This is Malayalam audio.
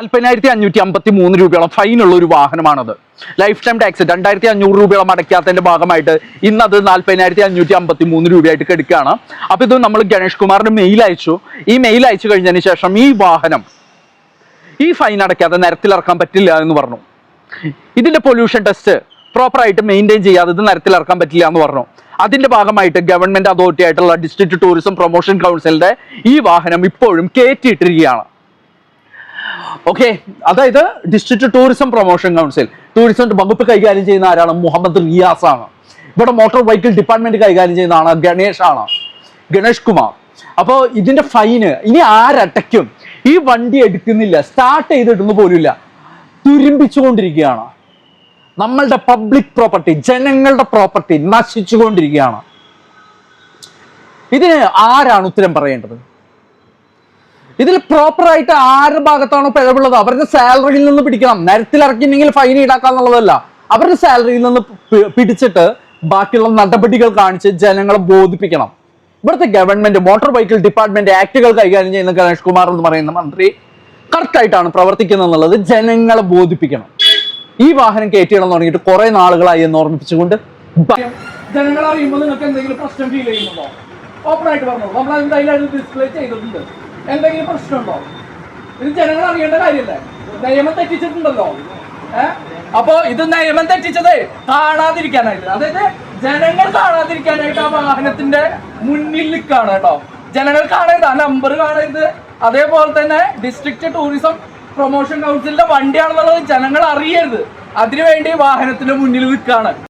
40,553 രൂപയോളം ഫൈനുള്ള ഒരു വാഹനമാണത്. ലൈഫ് ടൈം ടാക്സ് 2,500 രൂപയോളം അടയ്ക്കാത്തതിന്റെ ഭാഗമായിട്ട് ഇന്നത് 40,553 രൂപയായിട്ട് കെടുക്കുകയാണ്. അപ്പൊ ഇത് നമ്മൾ ഗണേഷ് കുമാറിന് മെയിൽ അയച്ചു. ഈ മെയിൽ അയച്ചു കഴിഞ്ഞതിന് ശേഷം ഈ വാഹനം ഈ ഫൈൻ അടയ്ക്കാതെ നിരത്തിലിറക്കാൻ പറ്റില്ല എന്ന് പറഞ്ഞു. ഇതിന്റെ പൊല്യൂഷൻ ടെസ്റ്റ് പ്രോപ്പറായിട്ട് മെയിൻറ്റെയിൻ ചെയ്യാതെ ഇത് നിരത്തിലിറക്കാൻ പറ്റില്ല എന്ന് പറഞ്ഞു. അതിന്റെ ഭാഗമായിട്ട് ഗവൺമെന്റ് അതോറിറ്റി ആയിട്ടുള്ള ഡിസ്ട്രിക്ട് ടൂറിസം പ്രൊമോഷൻ കൗൺസിലിന്റെ ഈ വാഹനം ഇപ്പോഴും കയറ്റിയിട്ടിരിക്കുകയാണ്. ഓക്കെ, അതായത് district tourism promotion council tourism വകുപ്പ് കൈകാര്യം ചെയ്യുന്ന ആരാണ്? മുഹമ്മദ് റിയാസ് ആണ്. ഇവിടെ മോട്ടോർ വെഹിക്കിൾ ഡിപ്പാർട്ട്മെന്റ് കൈകാര്യം ചെയ്യുന്നതാണ് ഗണേഷ് കുമാർ. അപ്പോൾ ഇതിന്റെ ഫൈന് ഇനി ആരടയ്ക്കും? ഈ വണ്ടി എടുക്കുന്നില്ല, സ്റ്റാർട്ട് ചെയ്തിട്ടൊന്നും പോലുമില്ല, തുരുമ്പിച്ചുകൊണ്ടിരിക്കുകയാണ്. നമ്മളുടെ പബ്ലിക് പ്രോപ്പർട്ടി, ജനങ്ങളുടെ പ്രോപ്പർട്ടി നശിച്ചുകൊണ്ടിരിക്കുകയാണ്. ഇതിന് ആരാണ് ഉത്തരം പറയേണ്ടത്? ഇതിൽ പ്രോപ്പറായിട്ട് ആരുടെ ഭാഗത്താണോ പിഴവുള്ളത് അവരുടെ സാലറിയിൽ നിന്ന് പിടിക്കണം. നിരത്തിലിറക്കിയിട്ടുണ്ടെങ്കിൽ ഫൈൻ ഈടാക്കാന്നുള്ളതല്ല, അവരുടെ സാലറിയിൽ നിന്ന് പിടിച്ചിട്ട് ബാക്കിയുള്ള നടപടികൾ കാണിച്ച് ജനങ്ങളെ ബോധിപ്പിക്കണം. ഇവിടുത്തെ ഗവൺമെന്റ് മോട്ടോർ വെഹിക്കിൾ ഡിപ്പാർട്ട്മെന്റ് ആക്ടുകൾ കൈകാര്യം ചെയ്യുന്ന ഗണേഷ് കുമാർ എന്ന് പറയുന്ന മന്ത്രി കറക്റ്റായിട്ടാണ് പ്രവർത്തിക്കുന്നത് എന്നുള്ളത് ജനങ്ങളെ ബോധിപ്പിക്കണം. ഈ വാഹനം കയറ്റിയിടാൻ തുടങ്ങിയിട്ട് കുറെ നാളുകളായി എന്ന് ഓർമ്മിപ്പിച്ചുകൊണ്ട് ജനങ്ങൾ അറിയുമ്പോൾ നിങ്ങൾക്ക് എന്തെങ്കിലും പ്രശ്നം ഫീൽ ചെയ്യുന്നുണ്ടോ? ഓപ്പണായിട്ട് പറഞ്ഞു, നമ്മൾ എന്തായാലും ഡിസ്പ്ലേ ചെയ്തിട്ടുണ്ട്. എന്തെങ്കിലും പ്രശ്നമുണ്ടോ? ഇത് ജനങ്ങൾ അറിയേണ്ട കാര്യമല്ലേ? നിയമം തെറ്റിച്ചിട്ടുണ്ടല്ലോ. അപ്പോ ഇത് നിയമം തെറ്റിച്ചത് കാണാതിരിക്കാനായിട്ട്, അതായത് ജനങ്ങൾ കാണാതിരിക്കാനായിട്ട് ആ വാഹനത്തിന്റെ മുന്നിൽ നിൽക്കാണ് കേട്ടോ. ജനങ്ങൾ കാണരുത്, ആ നമ്പർ കാണരുത്. അതേപോലെ തന്നെ ഡിസ്ട്രിക്ട് ടൂറിസം പ്രൊമോഷൻ കൗൺസിലിന്റെ വണ്ടിയാണെന്നുള്ളത് ജനങ്ങൾ അറിയരുത്. അതിനുവേണ്ടി വാഹനത്തിന്റെ മുന്നിൽ നിൽക്കാണ്.